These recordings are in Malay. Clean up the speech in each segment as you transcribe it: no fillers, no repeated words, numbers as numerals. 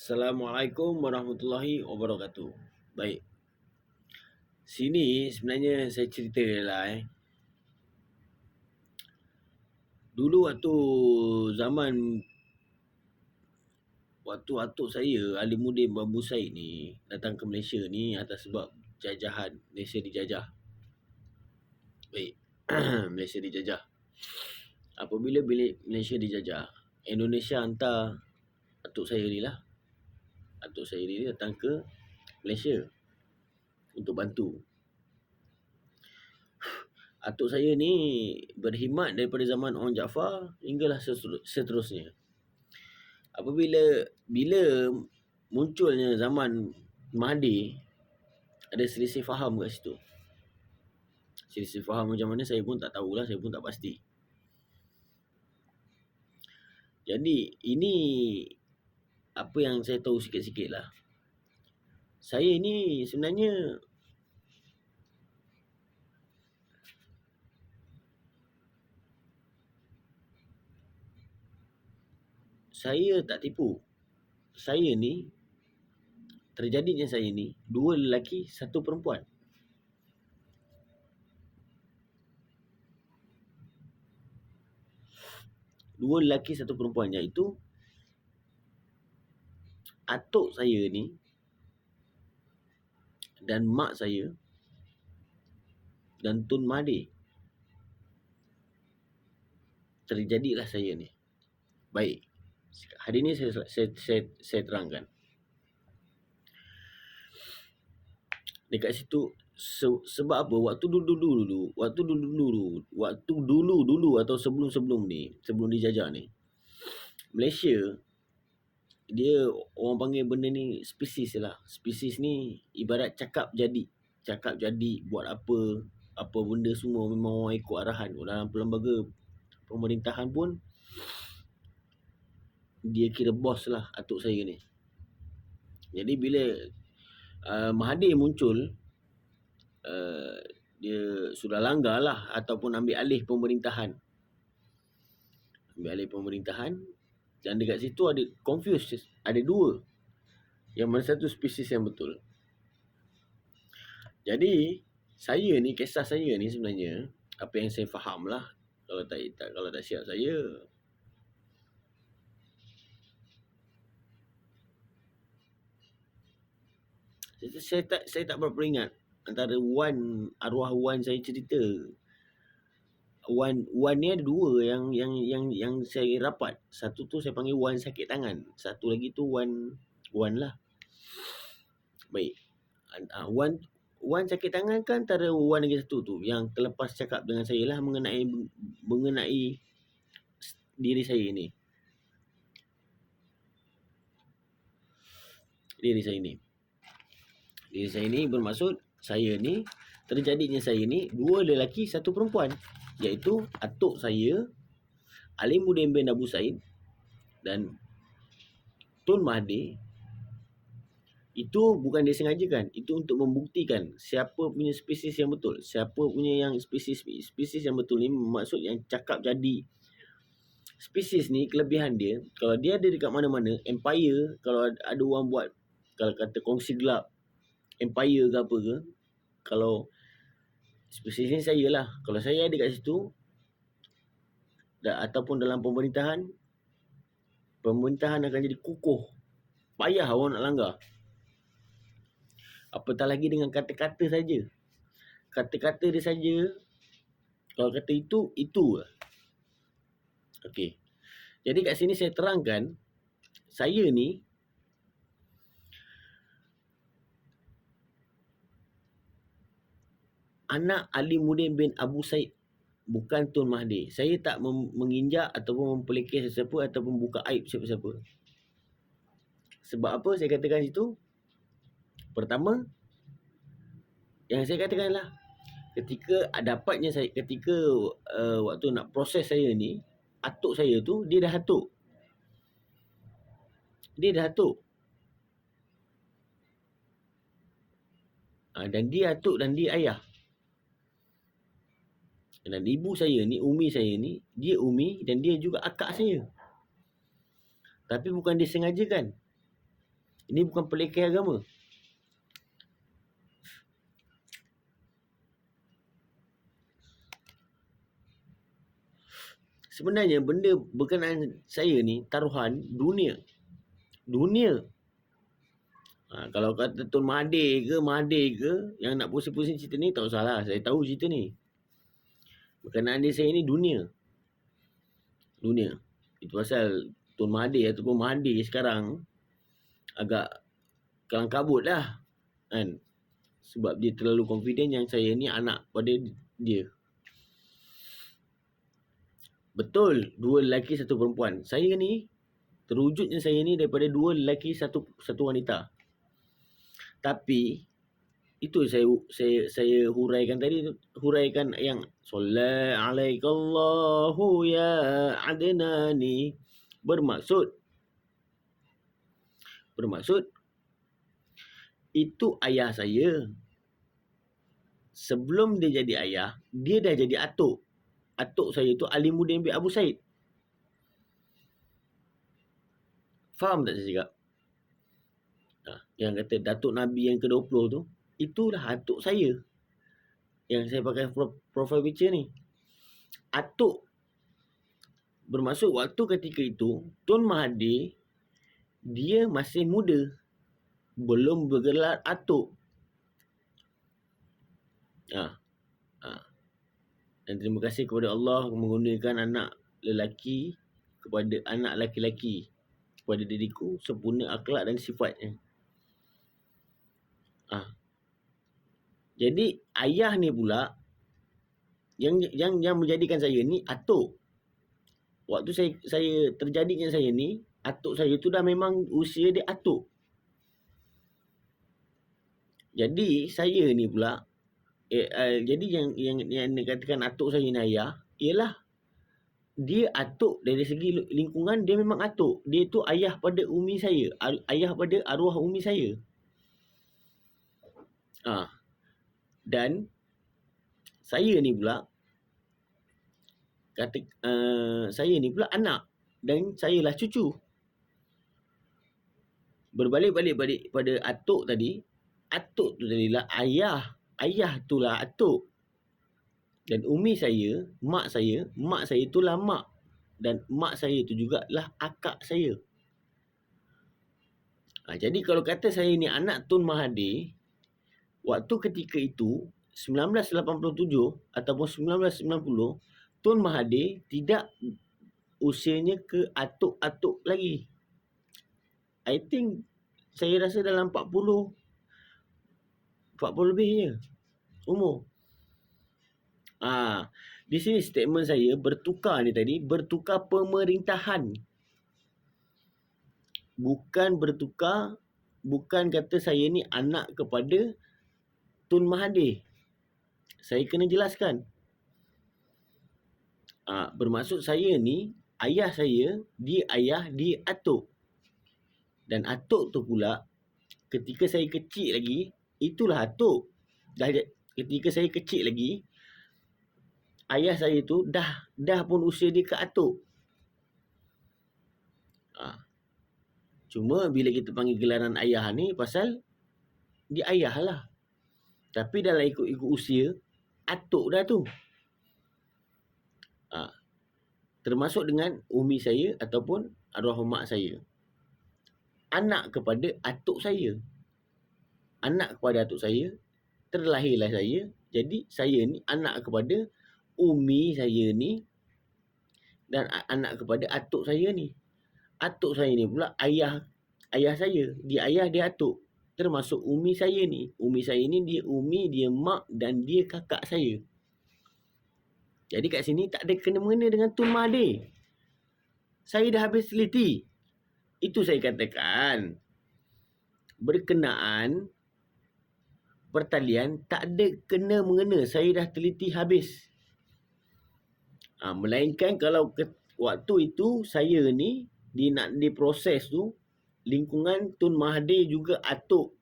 Assalamualaikum warahmatullahi wabarakatuh. Baik. Sini sebenarnya saya cerita lah Dulu waktu atuk saya Alimuddin Babu Said ni datang ke Malaysia ni atas sebab jajahan. Malaysia dijajah. Baik. Malaysia dijajah. Apabila Malaysia dijajah, Indonesia hantar atuk saya ni lah. Atuk saya ni datang ke Malaysia untuk bantu. Atuk saya ni berkhidmat daripada zaman Orang Jaafar hinggalah seterusnya. Bila munculnya zaman Mahathir, ada selisih faham kat situ. Selisih faham macam mana saya pun tak tahulah, saya pun tak pasti. Jadi ini apa yang saya tahu sikit-sikit lah. Saya ni sebenarnya saya tak tipu. Terjadinya saya ni 2 lelaki 1 perempuan. Dua lelaki 1 perempuan, iaitu atuk saya ni dan mak saya dan Tun Mahathir. Terjadilah saya ni. Baik. Hari ni saya terangkan. Dekat situ sebab apa? Waktu dulu atau sebelum ni, sebelum dijajah ni, Malaysia dia orang panggil benda ni spesies lah. Spesies ni ibarat cakap jadi buat apa benda semua memang orang ikut arahan. Dalam lembaga pemerintahan pun dia kira bos lah atuk saya ni. Jadi bila Mahathir muncul, dia sudah langgar lah ataupun ambil alih pemerintahan. Dan dekat situ ada confused. Ada 2. Yang mana satu spesies yang betul. Jadi kisah saya ni sebenarnya apa yang saya faham lah. Kalau tak siap saya tak berapa ingat. Antara arwah Wan saya cerita. Wan ni ada 2 yang saya rapat. Satu tu saya panggil Wan sakit tangan. Satu lagi tu Wan lah. Baik. Wan sakit tangan kan antara Wan lagi satu tu yang terlepas cakap dengan saya lah mengenai diri saya ni. Diri saya ni bermaksud terjadinya saya ni 2 lelaki 1 perempuan, iaitu atuk saya Alimuddin bin Abu Said dan Tun Mahathir. Itu bukan disengajakan, itu untuk membuktikan siapa punya spesies yang betul, siapa punya yang spesies yang betul ni. Maksud yang cakap jadi. Spesies ni kelebihan dia, kalau dia ada dekat mana-mana empire, kalau ada orang buat, kalau kata kongsi gelap empire ke apa ke, kalau spesies ni saya lah, kalau saya ada kat situ ataupun dalam pemerintahan akan jadi kukuh, payah orang nak langgar. Apatah lagi dengan kata-kata saja. Kata-kata dia saja, kalau kata itu lah. Okey. Jadi kat sini saya terangkan, saya ni anak Alimuddin bin Abu Said, bukan Tun Mahathir. Saya tak menginjak ataupun mempelekeh sesiapa ataupun buka aib siapa-siapa. Sebab apa saya katakan situ? Pertama, yang saya katakan lah, ketika waktu nak proses saya ni, atuk saya tu dia dah atuk. Dan dia atuk dan dia ayah. Dan ibu saya ni, umi saya ni, dia umi dan dia juga akak saya. Tapi bukan disengajakan. Ini bukan pelekeh agama. Sebenarnya benda berkenaan saya ni taruhan dunia. Kalau kata Tun Mahathir ke yang nak pusing-pusing cerita ni, tak usahlah. Saya tahu cerita ni. Berkenaan dia saya ni dunia. Itu pasal Tun Mahathir ataupun Mahathir sekarang agak kelang kabut lah. Kan? Sebab dia terlalu confident yang saya ni anak pada dia. Betul, 2 lelaki 1 perempuan. Saya ni, terwujudnya saya ni daripada 2 lelaki 1 wanita. Tapi itu saya huraikan tadi, huraikan yang sallallahu alaikallahu ya adnani, bermaksud itu ayah saya. Sebelum dia jadi ayah, dia dah jadi atuk. Atuk saya tu Alimuddin bin Abu Said. Faham tak saya cakap? Yang kata Datuk Nabi yang ke-20 tu, itulah atuk saya. Yang saya pakai profile picture ni. Atuk. Bermaksud waktu ketika itu, Tun Mahathir, dia masih muda. Belum bergelar atuk. Dan terima kasih kepada Allah menggunakan anak lelaki kepada anak lelaki kepada diriku sempurna akhlak dan sifatnya. Jadi ayah ni pula yang menjadikan saya ni atuk. Waktu saya terjadinya saya ni, atuk saya tu dah memang usia dia atuk. Jadi saya ni pula jadi yang dikatakan atuk saya ni ayah ialah dia atuk dari segi lingkungan, dia memang atuk. Dia tu ayah pada umi saya, ayah pada arwah umi saya. Dan saya ni pula saya ni pula anak dan saya lah cucu. Berbalik-balik pada atuk tadi, atuk tu tadilah ayah. Ayah tu lah atuk. Dan umi saya, mak saya tu lah mak. Dan mak saya tu jugalah akak saya. Jadi kalau kata saya ni anak Tun Mahathir, waktu ketika itu 1987 ataupun 1990, Tun Mahathir tidak usianya ke atuk-atuk lagi. I think saya rasa dalam 40 lebih je umur. Di sini statement saya bertukar ni tadi, bertukar pemerintahan. Bukan kata saya ni anak kepada Tun Mahathir. Saya kena jelaskan. Bermaksud saya ni, ayah saya, dia ayah, dia atuk. Dan atuk tu pula, ketika saya kecil lagi, itulah atuk. Ketika saya kecil lagi, ayah saya tu dah pun usia dia ke atuk. Cuma bila kita panggil gelaran ayah ni, pasal dia ayah lah. Tapi dalam ikut usia, atuk dah tu. Termasuk dengan umi saya ataupun arwah mak saya. Anak kepada atuk saya. Anak kepada atuk saya, terlahirlah saya. Jadi saya ni anak kepada umi saya ni dan anak kepada atuk saya ni. Atuk saya ni pula ayah saya. Dia ayah, dia atuk. Termasuk umi saya ni. Umi saya ni dia umi, dia mak dan dia kakak saya. Jadi kat sini tak ada kena-mengena dengan Tun Mahathir. Saya dah habis teliti. Itu saya katakan. Berkenaan pertalian tak ada kena-mengena. Saya dah teliti habis. Melainkan kalau waktu itu saya ni nak diproses tu, lingkungan Tun Mahathir juga atuk.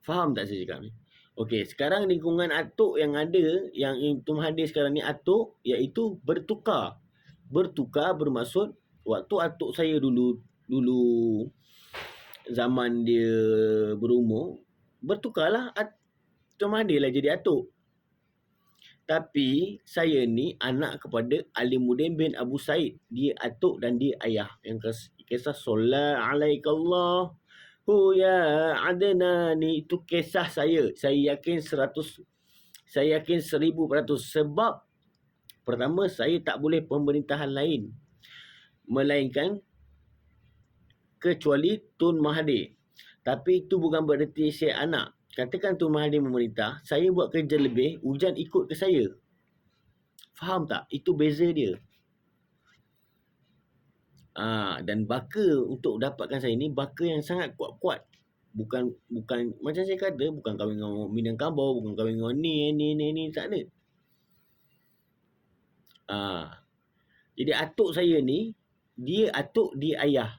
Faham tak saya cakap ni? Okey, sekarang lingkungan atuk yang ada, yang Tun Mahathir sekarang ni atuk, iaitu bertukar. Bertukar bermaksud waktu atuk saya dulu dulu zaman dia berumur, bertukarlah Tuan Mahathir lah jadi atuk. Tapi saya ni anak kepada Alimuddin bin Abu Said. Dia atuk dan dia ayah. Yang kisah Solat alaikallah hu ya adnani, itu kisah saya. Saya yakin 1000%. Sebab pertama, saya tak boleh pemerintahan lain melainkan kecuali Tun Mahathir. Tapi itu bukan bererti saya anak. Katakan Tun Mahathir memerintah, saya buat kerja lebih, hujan ikut ke saya. Faham tak? Itu beza dia. Dan baka untuk dapatkan saya ni, baka yang sangat kuat-kuat. Bukan macam saya kata, bukan kahwin dengan Minangkabau, bukan kahwin dengan ni, tak ada. Jadi atuk saya ni, dia atuk, dia ayah.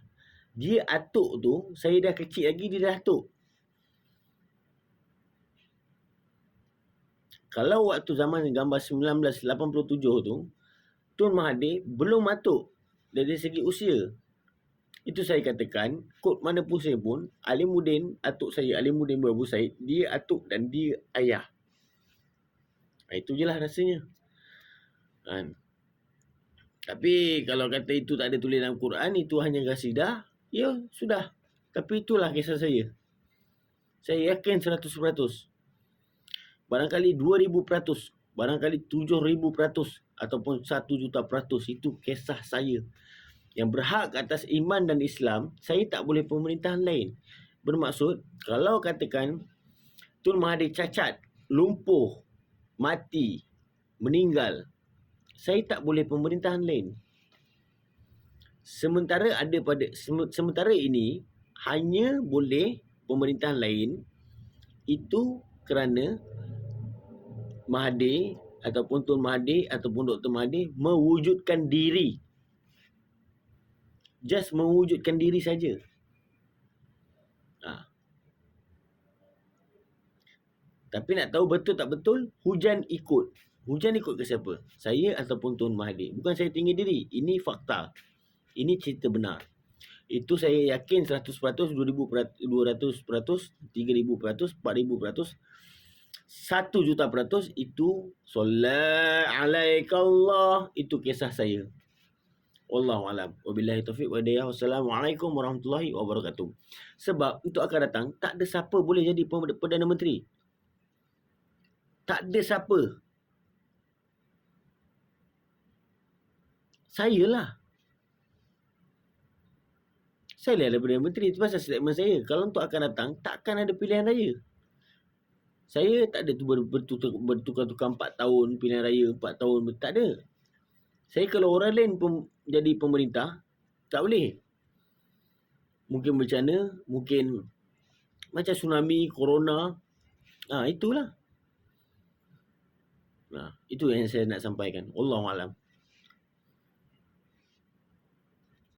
Dia atuk tu, saya dah kecil lagi, dia dah atuk. Kalau waktu zaman gambar 1987 tu, Tun Mahathir belum atuk dari segi usia. Itu saya katakan, kod mana pusing pun, Alimuddin, atuk saya, Alimuddin bin Abu Said, dia atuk dan dia ayah. Itu je lah rasanya. Tapi kalau kata itu tak ada tulis dalam Quran, itu hanya qasidah, ya sudah. Tapi itulah kisah saya. Saya yakin 100%. Barangkali 2000%, barangkali 7000%, ataupun 1,000,000%, itu kisah saya. Yang berhak atas iman dan Islam, saya tak boleh pemerintahan lain. Bermaksud, kalau katakan Tun Mahathir cacat, lumpuh, mati, meninggal, saya tak boleh pemerintahan lain. Sementara ini hanya boleh pemerintahan lain itu kerana Mahathir ataupun Tun Mahathir ataupun Dr. Mahathir mewujudkan diri. Just mewujudkan diri saja. Tapi nak tahu betul tak betul, hujan ikut. Hujan ikut ke siapa? Saya ataupun Tun Mahathir. Bukan saya tinggi diri. Ini fakta. Ini cerita benar. Itu saya yakin 100%, 200%, 3,000%, 4,000%, 1,000,000% itu solat alaikallah. Itu kisah saya. Wallahualam. Wabillahi taufiq wa hidayah. Wassalamualaikum warahmatullahi wabarakatuh. Sebab untuk akan datang, tak ada siapa boleh jadi Perdana Menteri. Tak ada siapa. Saya lah. Saya lah Perdana Menteri. Itu pasal statement saya. Kalau untuk akan datang, takkan ada pilihan raya. Saya tak ada tu bertukar-tukar 4 tahun pilihan raya, 4 tahun. Tak ada. Saya kalau orang lain jadi pemerintah, tak boleh. Mungkin bencana, mungkin macam tsunami, corona. Itulah. Itu yang saya nak sampaikan. Wallahualam.